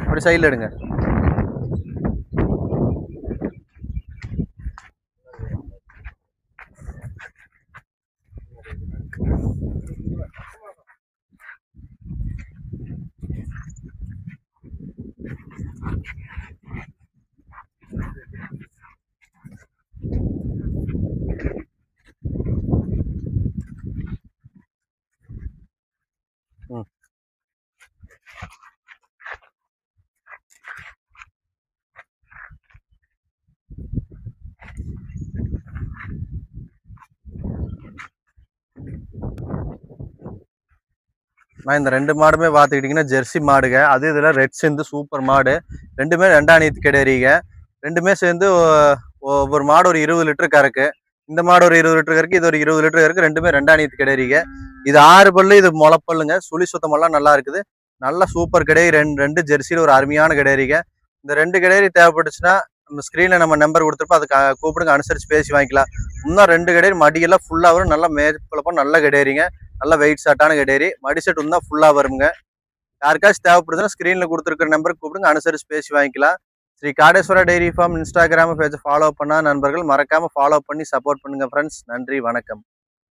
அப்படி சைடில் எடுங்க. நான் இந்த 2 மாடுமே பார்த்துக்கிட்டிங்கன்னா ஜெர்சி மாடுங்க. அது இதில் ரெட் சேர்ந்து சூப்பர் மாடு. ரெண்டுமே 2ஆம் நீத்து கிடையாதுங்க. ரெண்டுமே சேர்ந்து ஒவ்வொரு மாடு ஒரு 20 லிட்டர் கறக்கு. இந்த மாடு ஒரு 20 லிட்டர் கறக்கு, இது ஒரு 20 லிட்டர் கறக்கு. ரெண்டுமே 2ஆம் நீத்து கிடையாதுங்க. இது 6 பல்லு, இது முளைப்பல்லுங்க. சுழி சுத்தமெல்லாம் நல்லா இருக்குது. நல்ல சூப்பர் கிடையாது. ரெண்டு ஜெர்சியில் ஒரு அருமையான கிடையாதுங்க. இந்த 2 கிடையாது தேவைப்பட்டுச்சுன்னா நம்ம ஸ்க்ரீனில் நம்ம நம்பர் கொடுத்துருப்போம், அதுக்கு கூப்பிடுங்க, அனுசரித்து பேசி வாங்கிக்கலாம். இன்னும் 2 கிடையாது மடியெல்லாம் ஃபுல்லாக வரும். நல்லா மேற்பழப்பம் நல்ல கிடையாதுங்க. நல்ல வெயிட் ஷாட்டான கிடையாது. மடி செட் இருந்தால் ஃபுல்லாக வருங்க. யாருக்காச்சும் தேவைப்படுதுன்னா ஸ்க்ரீனில் கொடுத்துருக்கிற நம்பருக்கு கூப்பிடுங்க, அனுசரித்து பேசி வாங்கிக்கலாம். Sri Kadeswara dairy farm Instagram பேஜை ஃபாலோ பண்ணால் நண்பர்கள் மறக்காமல் ஃபாலோ பண்ணி சப்போர்ட் பண்ணுங்கள் ஃப்ரெண்ட்ஸ். நன்றி, வணக்கம்.